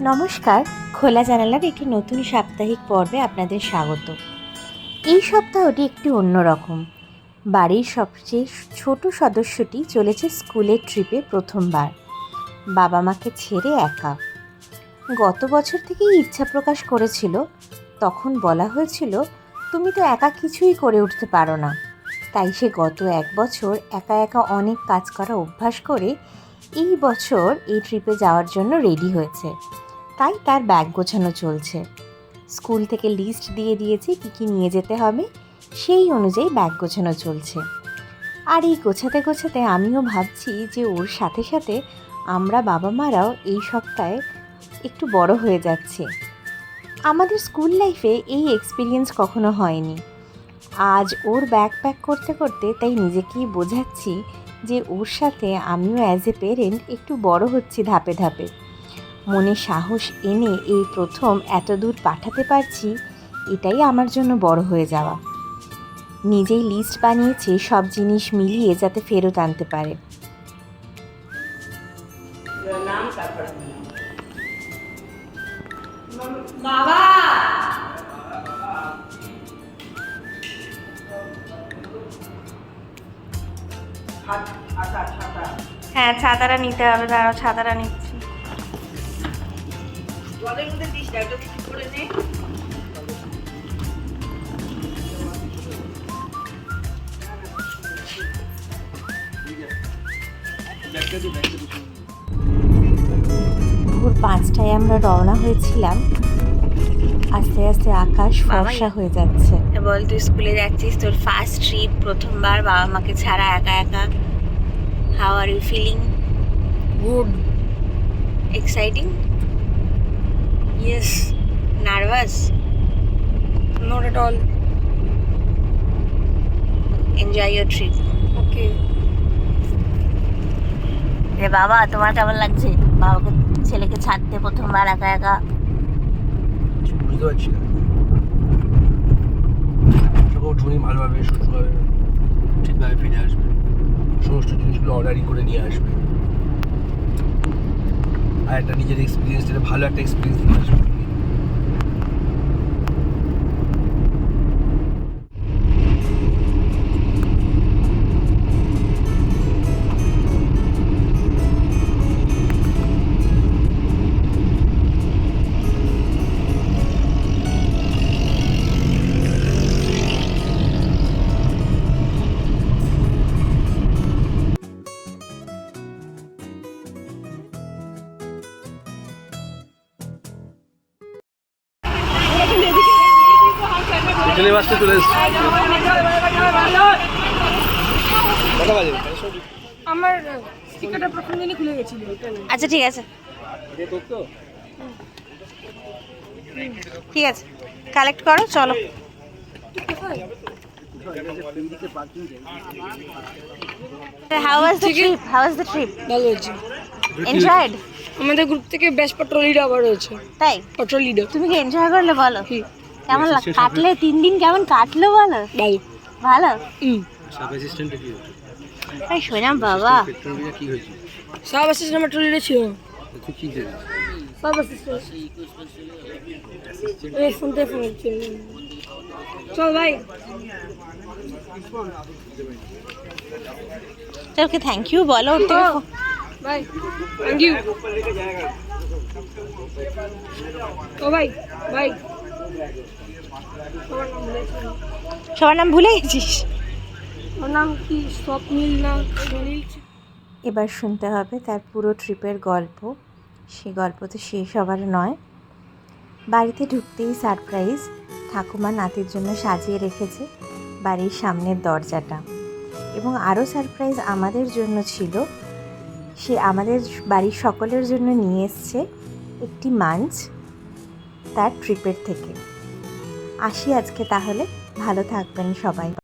নমস্কার, খোলা জানালার একটি নতুন সাপ্তাহিক পর্বে আপনাদের স্বাগত। এই সপ্তাহটি একটু অন্যরকম। বাড়ির সবচেয়ে ছোট সদস্যটি চলেছে স্কুলের ট্রিপে প্রথমবার, বাবা মাকে ছেড়ে একা। গত বছর থেকেই ইচ্ছা প্রকাশ করেছিল। তখন বলা হয়েছিল, তুমি তো একা কিছুই করে উঠতে পারো না। তাই সে গত 1 বছর একা একা অনেক কাজ করা অভ্যাস করে এই বছর এই ট্রিপে যাওয়ার জন্য রেডি হয়েছে। তাই তার ব্যাগ গোছানো চলছে। স্কুল থেকে লিস্ট দিয়ে দিয়েছে কী কী নিয়ে যেতে হবে, সেই অনুযায়ী ব্যাগ গোছানো চলছে। আর এই গোছাতে গোছাতে আমিও ভাবছি যে ওর সাথে সাথে আমরা বাবা মারাও এই সপ্তাহে একটু বড় হয়ে যাচ্ছে। আমাদের স্কুল লাইফে এই এক্সপিরিয়েন্স কখনো হয়নি। আজ ওর ব্যাগ প্যাক করতে করতে তাই নিজেকেই বোঝাচ্ছি যে ওর সাথে আমিও অ্যাজ এ পেরেন্ট একটু বড় হচ্ছি ধাপে ধাপে। মনে সাহস এনে এই প্রথম এত দূর পাঠাতে পারছি, এটাই আমার জন্য বড় হয়ে যাওয়া। নিজেই লিস্ট বানিয়েছে সব জিনিস মিলিয়ে যাতে ফেরত আনতে পারে। বাবা হ্যাঁ, ছাতাটা নিতে হবে। দাঁড়াও, ছাতাটা নিচ্ছি। জলের মধ্যে দিস না, এটা কিছু করে নে। ভোর 5টায় আমরা রওনা হয়েছিলাম। আস্তে আস্তে আকাশ ফর্সা হয়ে যাচ্ছে। বল, তুই স্কুলে যাচ্ছিস, তোর ফার্স্ট ট্রিপ, প্রথমবার বাবা মাকে ছাড়া একা একা। How are you feeling? Good, exciting? Yes, nervous? Not at all. Enjoy your trip. Okay. রে বাবা, তোমার কেমন লাগছে বাবাকে ছেলেকে ছাড়তে প্রথমবার একা একা? বুঝতে পারছি না, উঠুনি ভালোভাবে সুস্থভাবে ঠিকভাবে ফিরে আসবে, সমস্ত জিনিসগুলো অর্ডারই করে নিয়ে আসবে, আর একটা নিজের এক্সপিরিয়েন্স, ভালো একটা এক্সপিরিয়েন্স নিয়ে আসবে। হোটেলে বাসটা চলে এসেছি। কটা বাজে? আমার স্টিকারটা প্রথম দিনই খুলে গেছিল। আচ্ছা, ঠিক আছে, ঠিক আছে, কালেক্ট করো, চলো। How was the trip? How was the trip? ভালো হয়েছে। Enjoyed? আমাদের গ্রুপ থেকে বেস্ট পেট্রোল লিডার আবার হয়েছে। তাই? Petrol leader. তুমি কি এনজয় করলে বলো? কেমন কাটলে 3 দিন? কেমন কাটলো বলো? ভালো। ভালো? সাব অ্যাসিস্ট্যান্টে কি হয়েছে? তাই শোনাম বাবা। পেট্রোলিয়া কি হয়েছে? সাব অ্যাসিস্ট্যান্ট পেট্রোল লিডার ছিল। তুই কি জানিস? Sub assistant. এই শুনতে শুনতে চল ভাই। তোকে থ্যাংক ইউ বলো। ভাই থ্যাংক ইউ। ও ভাই ভাই, সবার নাম ভুলে গেছিস? ওর নাম কি? স্বপ্নীল না সলিল? এবার শুনতে হবে তার পুরো ট্রিপের গল্প। সে গল্প তো শেষ হবার নয়। বাড়িতে ঢুকতেই সারপ্রাইজ, ঠাকুমা নাতির জন্য সাজিয়ে রেখেছে বাড়ির সামনের দরজাটা। এবং আরও সারপ্রাইজ আমাদের জন্য ছিল, সে আমাদের বাড়ির সকলের জন্য নিয়ে এসছে একটি মাঞ্চ তার ট্রিপের থেকে। আসি আজকে তাহলে, ভালো থাকবেন সবাই।